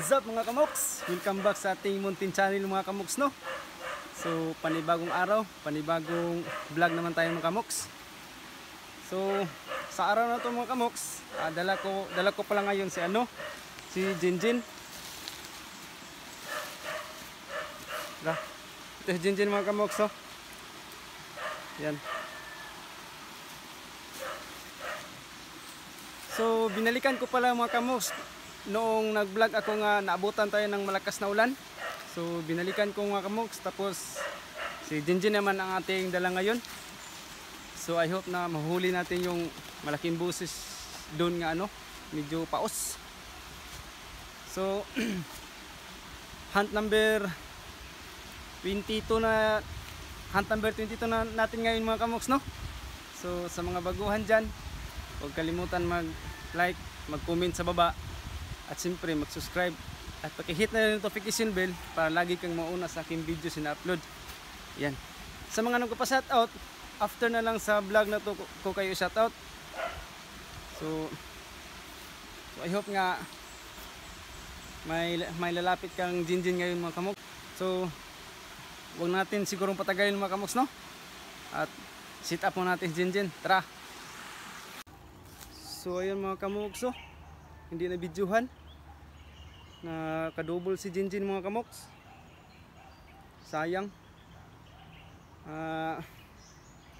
What's up mga kamoks? Welcome back sa ating Mountain Channel mga kamoks, no? So panibagong araw, panibagong vlog naman tayo mga kamoks. So sa araw na to mga kamoks, dala ko pala ngayon si Jinjin. Ito si Jinjin mga kamoks, oh. Yan. So binalikan ko pala mga kamoks noong nag-vlog ako nga naabutan tayo ng malakas na ulan. So binalikan ko mga kamoks, tapos si Jinjin naman ang ating dala ngayon. So I hope na mahuli natin yung malaking busis doon nga medyo paos. So hunt number 22 na natin ngayon mga kamoks, no? So sa mga baguhan dyan, huwag kalimutan mag-like, mag-comment sa baba, at siyempre mag-subscribe at paki-hit na rin yung notification bell para lagi kang mauna sa aking videos na upload. Yan. Sa mga nagpa-shoutout, after na lang sa vlog na to ko kayo shoutout. So I hope nga may lalapit kang Jinjin ngayon mga kamoks. So huwag natin sigurong patagalin mga kamoks, no? At sit up mo natin Jinjin. Tara! So ayun mga kamoks, oh. Hindi na videohan. Nakadouble si Jinjin mga kamoks. Sayang.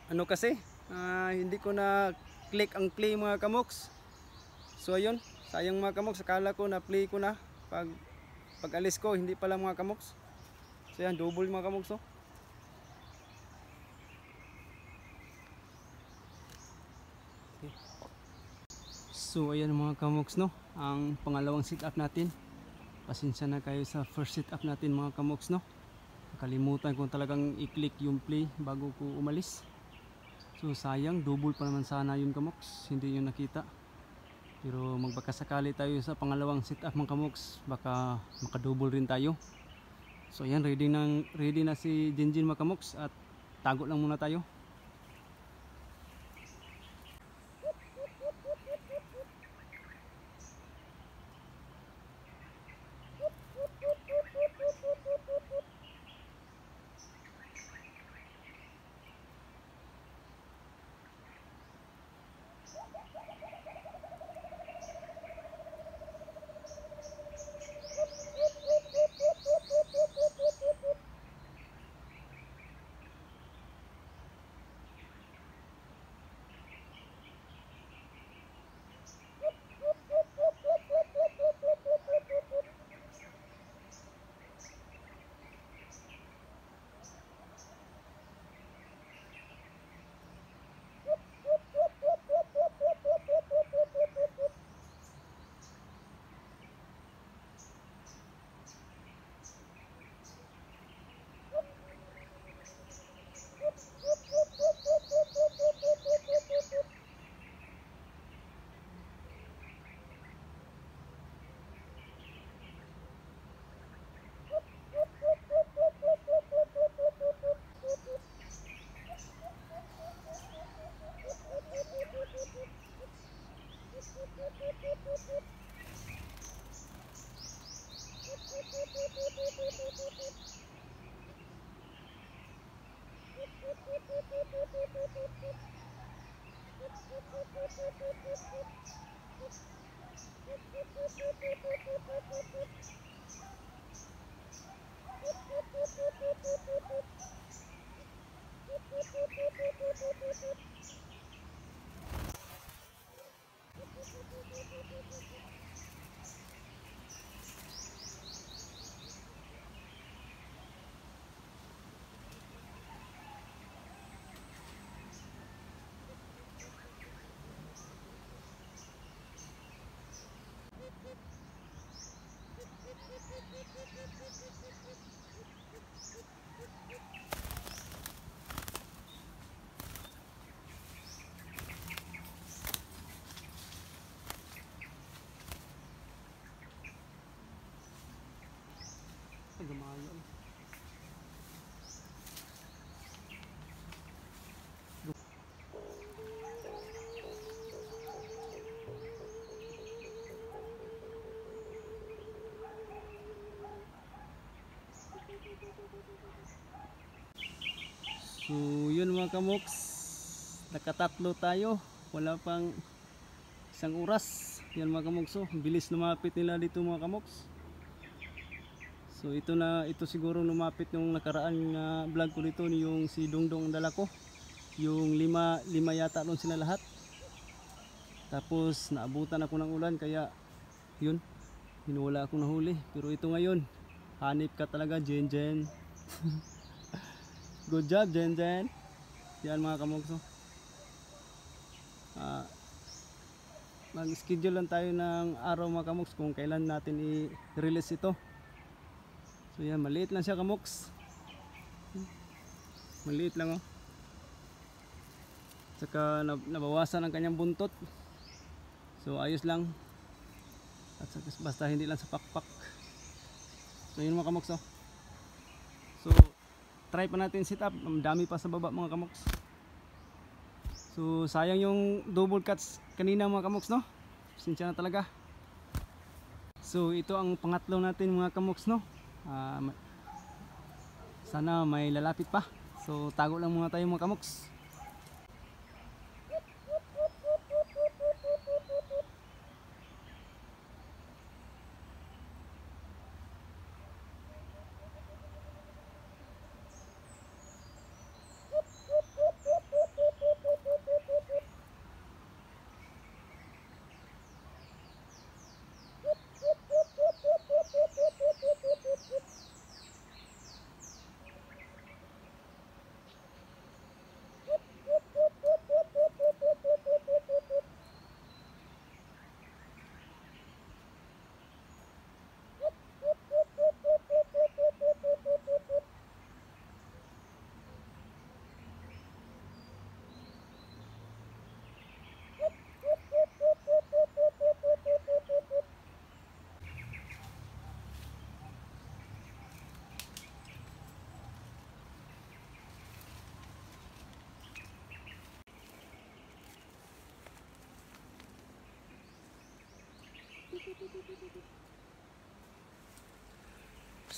Kasi hindi ko na click ang play mga kamoks. So ayun, sayang mga kamoks. Akala ko na play ko na. Pag alis ko, hindi pala mga kamoks. So yan, double mga kamoks, oh. So ayan mga kamoks, no, ang pangalawang sit up natin. Pasensya na kayo sa first sit up natin mga kamoks, no. Nakalimutan ko talagang i-click yung play bago ko umalis. So sayang, double pa naman sana yun kamoks, hindi nyo nakita. Pero magbakasakali tayo sa pangalawang sit up mga kamoks, baka makadouble rin tayo. So ayan, ready na si Jinjin mga kamoks, at tago lang muna tayo. So yun mga kamoks, nakatatlo tayo, wala pang isang oras. Yan mga kamoks, oh, bilis lumapit nila dito mga kamoks. So ito siguro lumapit yung nakaraan na vlog ko dito, yung si Dongdong ang dala ko. Yung lima yata doon sila lahat. Tapos naabutan ako ng ulan kaya yun, hinula akong nahuli. Pero ito ngayon, hanip ka talaga Jenjen. Good job Jenjen. Yan mga kamoks, mag-schedule lang tayo ng araw mga kamoks kung kailan natin i-release ito. So yan, maliit lang siya kamoks. Maliit lang, oh. Saka nabawasan ang kanyang buntot. So ayos lang. At saka basta hindi lang sa pakpak. So yun mga kamoks, oh. So try pa natin sit up. Ang dami pa sa baba mga kamoks. So sayang yung double cuts kanina mga kamoks, no? Sinsya na talaga. So ito ang pangatlo natin mga kamoks, no? Sana may lalapit pa. So tago lang muna tayo mga kamoks.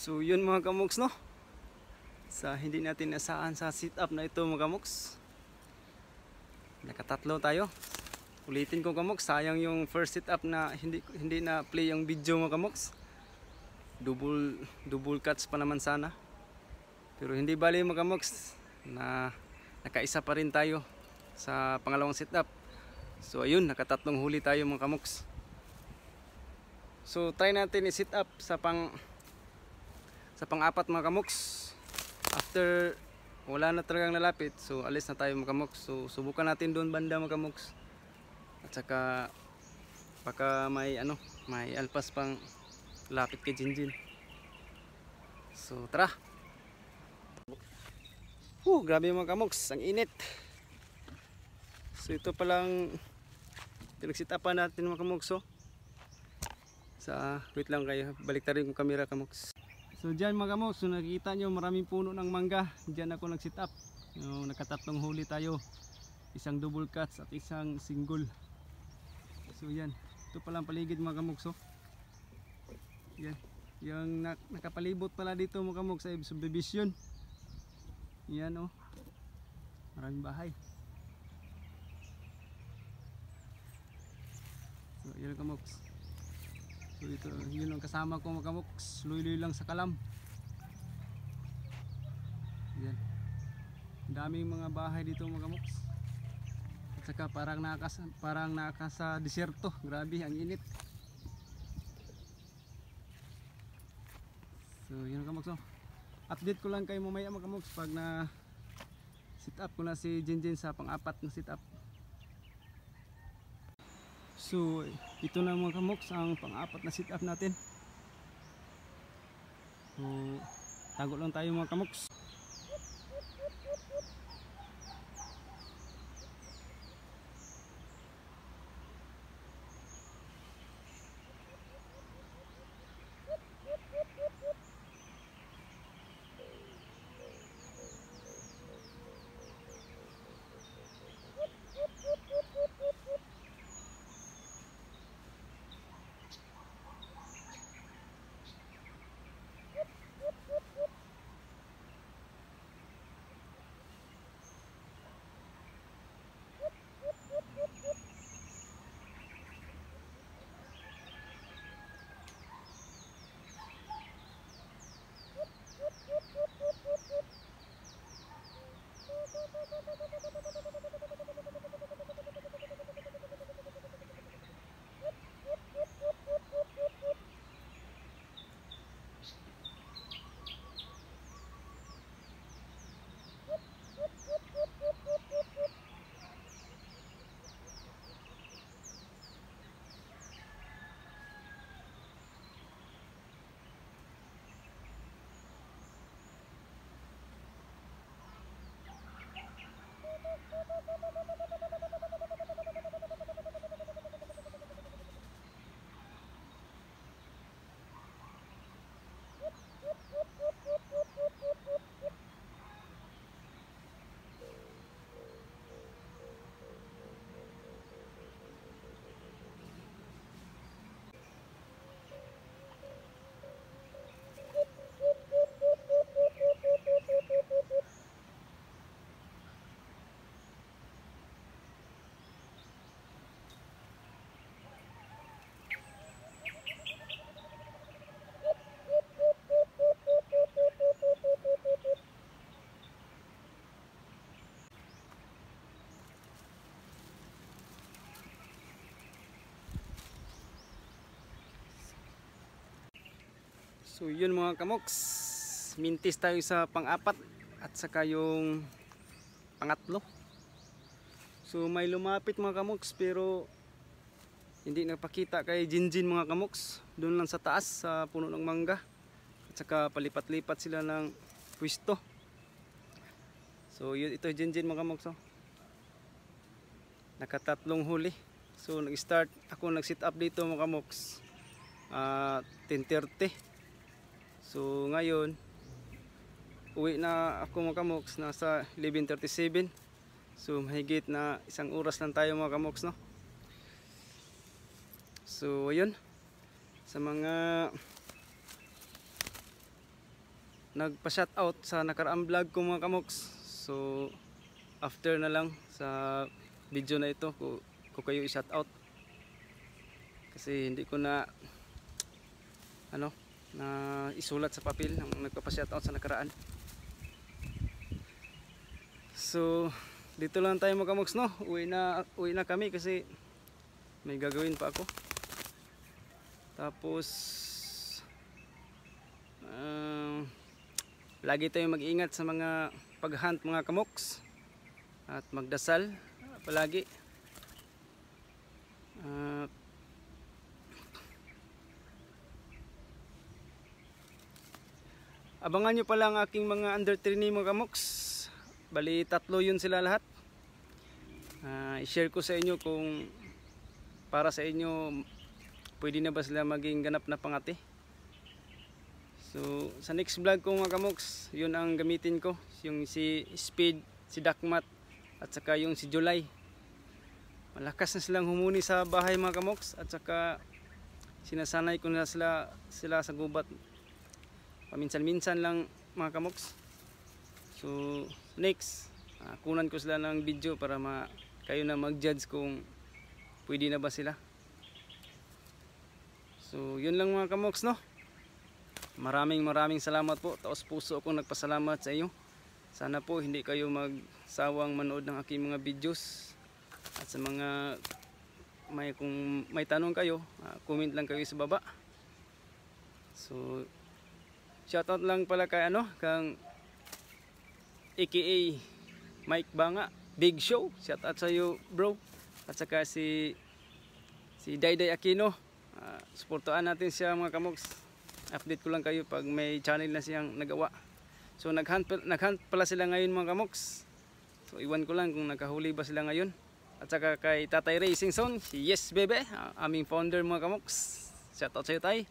So yun mga kamoks, no? Sa hindi natin nasaan sa sit up na ito mga kamoks, nakatatlo tayo. Ulitin ko kamoks, sayang yung first sit up na hindi na play yung video mga kamoks. Double cuts pa naman sana. Pero hindi bali mga kamoks, na nakaisa pa rin tayo sa pangalawang sit up. So ayun, nakatatlong huli tayo mga kamoks. So try natin i-sit up sa pang-apat mga kamoks. After wala na talagang lalapit, so alis na tayo mga kamoks. So subukan natin doon banda mga kamoks. At saka baka may alpas pang lapit kay Jinjin. So tara. Grabe mga kamoks, ang init. So ito palang pinag-sit upan natin mga kamoks, oh. Wait lang kayo, balik tayo yung camera kamoks. So dyan mga kamoks, so nakikita nyo maraming puno ng mangga. Dyan ako nag-sit up. Nakatatlong huli tayo. Isang double cuts at isang single. So yan, ito palang paligid mga kamoks, oh. Yan, yung nakapalibot pala dito mga kamoks sa subdivision. Yan, oh, maraming bahay. So yan kamoks. So ito, yun ang kasama ko mga kamoks. Luy-luy lang sa kalam. Yan, daming mga bahay dito mga kamoks. At saka parang nakasa disyerto. Grabe ang init. So yun kamoks, oh. Update ko lang kayo mamaya mga kamoks pag na sit up ko na si Jinjin sa pang-apat na sit up. So ito na mga kamoks ang pang-apat na sit up natin. So tago lang tayo mga kamoks. So yun mga kamoks, mintis tayo sa pang-apat at saka yung pangatlo. So may lumapit mga kamoks pero hindi napakita kay Jinjin mga kamoks. Doon lang sa taas sa puno ng mangga. At saka palipat-lipat sila ng pwesto. So yun, ito Jinjin mga kamoks. Oh. Nakatatlong huli. So nag-start ako, nag-sit up dito mga kamoks 10:30. So ngayon uwi na ako mga kamoks, nasa 11:37. So mahigit na isang oras lang tayo mga kamoks, no? So ayun, sa mga nagpa-shoutout sa nakaraang vlog ko mga kamoks, so after na lang sa video na ito ko kayo i-shoutout kasi hindi ko na na isulat sa papel ng nagpa-shoutout sa nakaraan. So dito lang tayo mga kamoks, no? Uwi na kami kasi may gagawin pa ako. Tapos lagi tayong mag-ingat sa mga pag-hunt mga kamoks at magdasal palagi. Abangan nyo pala ang aking mga under training mga kamoks. Bali 3 yun sila lahat. I-share ko sa inyo kung para sa inyo pwede na ba sila maging ganap na pangati. So sa next vlog ko mga kamoks, yun ang gamitin ko, yung si Speed, si Dakmat at saka yung si July. Malakas na silang humuni sa bahay mga kamoks at saka sinasanay ko na sila sa gubat. Paminsan-minsan lang mga kamoks. So next kunan ko sila ng video para kayo na mag-judge kung pwede na ba sila. So yun lang mga kamoks, no? Maraming salamat po. Taos puso akong nagpasalamat sa inyo. Sana po hindi kayo magsawang manood ng aking mga videos. At sa mga kung may tanong kayo, comment lang kayo sa baba. So shoutout lang pala kay kang AKA Mike Banga, Big Show. Shoutout sa iyo bro. At saka si Dayday Aquino. Suportahan natin siya mga kamoks. Update ko lang kayo pag may channel na siyang nagawa. So naghunt pala sila ngayon mga kamoks. So iwan ko lang kung nakahuli ba sila ngayon. At saka kay Tatay Racing Zone, si Yes Bebe, aming founder mga kamoks. Shoutout sa iyo tay.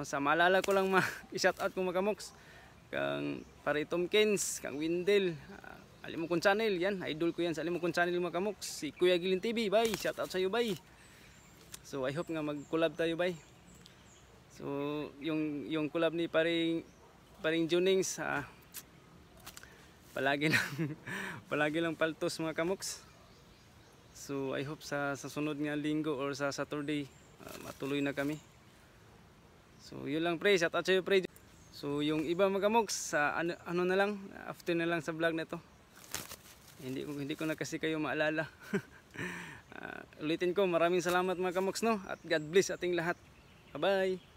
Sa maalala ko lang i-shoutout ko mga kamoks, kang Pare Tomkins, kang Windel, Alimokon Channel, yan, idol ko yan sa Alimokon Channel mga kamoks. Si Kuya Gilin TV, bye, shoutout sa iyo bye. So I hope nga mag-collab tayo bye. So yung collab ni paring Junings, palagi lang paltos mga kamoks. So I hope sa sunod nga linggo or sa Saturday matuloy na kami. So yun lang pre, shout out sa iyo pre. So yung iba mga kamoks sa ano na lang, after na lang sa vlog na to. Hindi ko na kasi kayo maalala. Ulitin ko, maraming salamat mga kamoks, no? At God bless ating lahat. Bye bye.